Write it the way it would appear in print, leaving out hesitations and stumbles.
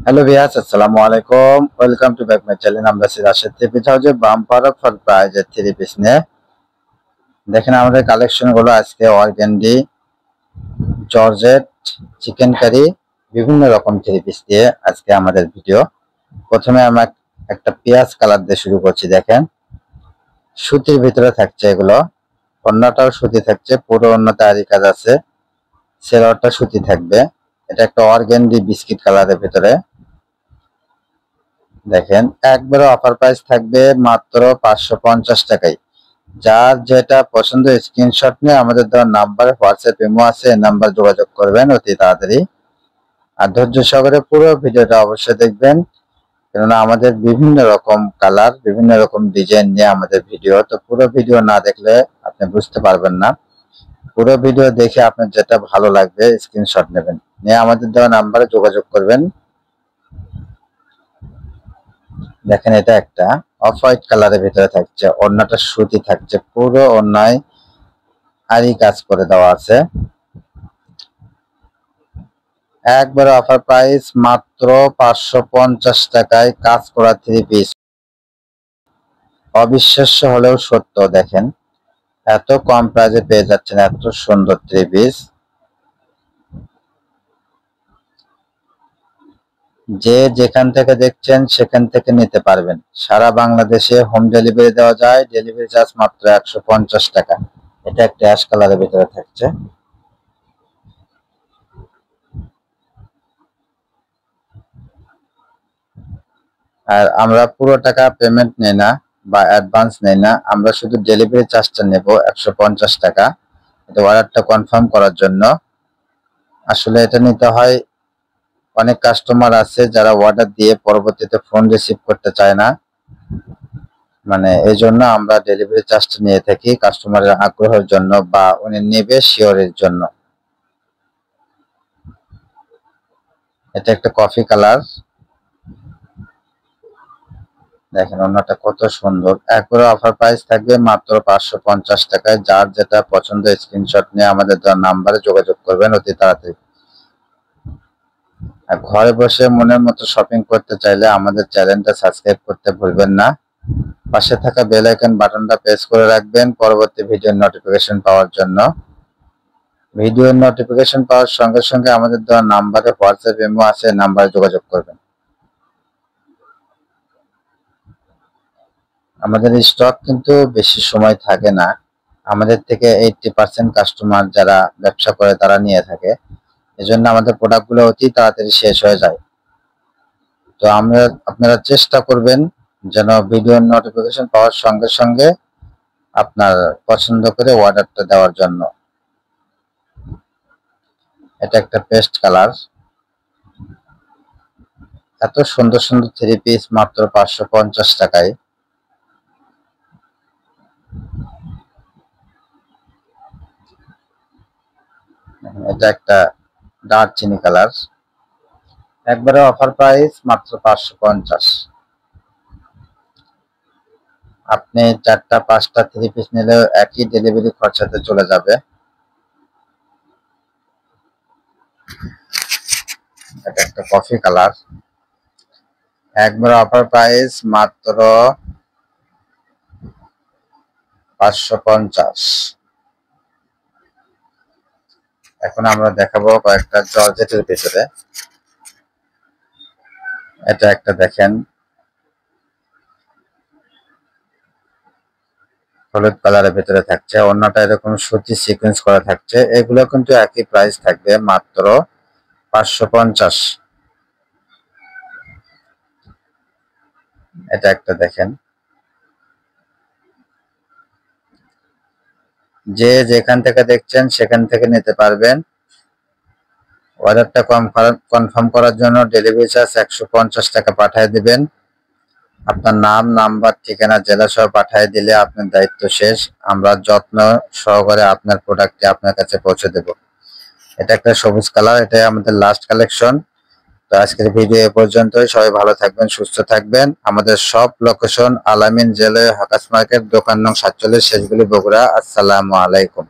Hello viewers, আসসালামু আলাইকুম। Welcome to back my channel. আমরা রাশেদ থ্রি পিস হাউসে বাম্পার অফার প্রাইজের থ্রি পিস নিয়ে দেখেন আমাদের কালেকশন গুলো আজকে অর্গানডি, জর্জেট, চিকেন কারি, বিভিন্ন রকম থ্রি পিস দিয়ে আজকে আমাদের ভিডিও। প্রথমে আমরা একটা পেঁয়াজ কালার দিয়ে শুরু করছি। দেখেন সুতির ভিতরে থাকছে এগুলো, অন্যটাও সুতি থাকছে, পুরো অন্যতে আরি কাজ আছে, সেলরটা সুতি থাকবে। এটা একটা অর্গানডি বিস্কিট কালারের ভিতরে। দেখেন একবারে অফার প্রাইস থাকবে মাত্র 550 টাকায়। যার যেটা পছন্দ স্ক্রিনশট নিয়ে আমাদের দেওয়ার নাম্বারে হোয়াটসঅ্যাপ ইমো আছে, এই নাম্বার যোগাযোগ করবেন অতি তাড়াতাড়ি। আর ধৈর্য সহকারে পুরো ভিডিওটা অবশ্যই দেখবেন, কেননা আমাদের বিভিন্ন রকম কালার, বিভিন্ন রকম ডিজাইন নিয়ে আমাদের ভিডিও। তো পুরো ভিডিও না দেখলে আপনি বুঝতে পারবেন না। পুরো ভিডিও দেখে আপনার যেটা ভালো লাগবে স্ক্রিনশট নেবেন, নিয়ে আমাদের দেওয়া নাম্বারে যোগাযোগ করবেন। দেখেন এটা একটা অফ হোয়াইট কালারের ভিতরে থাকছে, ওড়নাটা সুতি থাকছে, পুরো ওড়নায় আরি কাজ করে দেওয়া আছে। একবারে অফার প্রাইস মাত্র 550 টাকায় কাজ করা থ্রি পিস। অবিশ্বাস্য হলেও সত্য, দেখেন এত কম প্রাইসে পেয়ে যাচ্ছেন এত সুন্দর থ্রি পিস। যে যেখান থেকে দেখছেন সেখান থেকে নিতে পারবেন। সারা বাংলাদেশে হোম ডেলিভারি দেওয়া যায়, ডেলিভারি চার্জ মাত্র 150 টাকা। এটা একটা অ্যাশ কালারের ভিতরে থাকছে। আর আমরা পুরো টাকা পেমেন্ট নেই না বা অ্যাডভান্স নেই না, আমরা শুধু ডেলিভারি চার্জটা নেব 150 টাকা। এটা অর্ডারটা কনফার্ম করার জন্য। আসলে এটা নিতে হয়, অনেক কাস্টমার আছে যারা অর্ডার দিয়ে পরবর্তীতে ফোন রিসিভ করতে চায় না, মানে এই জন্য আমরা ডেলিভারি চার্জটা নিয়ে থাকি কাস্টমারের আগ্রহের জন্য বা উনি নেবে শিওরের জন্য। এটা একটা কফি কালার, দেখেন অন্যটা কত সুন্দর। একবারে অফার প্রাইস থাকবে মাত্র 550 টাকায়। যার যেটা পছন্দ স্ক্রিনশট নিয়ে আমাদের নাম্বারে যোগাযোগ করবেন অতি তাড়াতাড়ি। আর ঘরে বসে মনের মতো শপিং করতে চাইলে আমাদের চ্যানেলটা সাবস্ক্রাইব করতে ভুলবেন না। পাশে থাকা বেল আইকন বাটনটা প্রেস করে রাখবেন পরবর্তী ভিডিওর নোটিফিকেশন পাওয়ার জন্য। ভিডিওর নোটিফিকেশন পাওয়ার সঙ্গে সঙ্গে আমাদের দেওয়া নাম্বারে হোয়াটসঅ্যাপ ইমো আছে, নাম্বারে যোগাযোগ করবেন। আমাদের স্টক কিন্তু বেশি সময় থাকে না, আমাদের থেকে 80% কাস্টমার যারা ব্যবসা করে তারা নিয়ে থাকে, এজন্য আমাদের প্রোডাক্টগুলো অতি তাড়াতাড়ি শেষ হয়ে যায়। তো আপনারা চেষ্টা করবেন যেন ভিডিওর নোটিফিকেশন পাওয়ার সঙ্গে সঙ্গে আপনার পছন্দ করে অর্ডারটা দেওয়ার জন্য। এটা একটা পেস্ট কালার, এত সুন্দর সুন্দর থ্রি পিস মাত্র 550 টাকায়। এটা একটা দারচিনি কালার, একবারে অফার প্রাইস মাত্র 550। আপনি 4টা 5টা থ্রি পিস নিলেও একই ডেলিভারি খরচাতে চলে যাবে। এটা একটা কফি কালার, একবারে অফার প্রাইস মাত্র 550। এখন আমরা দেখাবো কয়েকটা জর্জেটের ভিতরে। এটা একটা দেখেন হলুদ কালারের ভিতরে থাকছে, অন্যটা এরকম সুতি সিকোয়েন্স করা থাকছে। এগুলো কিন্তু একই প্রাইস থাকবে মাত্র 550। এটা একটা দেখেন, যে যেখান থেকে দেখছেন সেখান থেকে নিতে পারবেন। অর্ডারটা কনফার্ম করার জন্য ডেলিভারি চার্জ 150 টাকা পাঠিয়ে দিবেন। আপনার নাম, নাম্বার, ঠিকানা, জেলা সহ পাঠিয়ে দিলে আপনার দায়িত্ব শেষ। আমরা যত্ন সহকারে আপনার প্রোডাক্টটি আপনার কাছে পৌঁছে দেব। এটা একটা সবুজ কালার, এটাই আমাদের লাস্ট কালেকশন। তো আজকের ভিডিও এ পর্যন্তই। সবাই ভালো থাকবেন, সুস্থ থাকবেন। আমাদের সব লোকেশন আলামিন জেলে, হাকাস মার্কেট, দোকান নং 47, শেষগুলি, বগুড়া। আসসালামু আলাইকুম।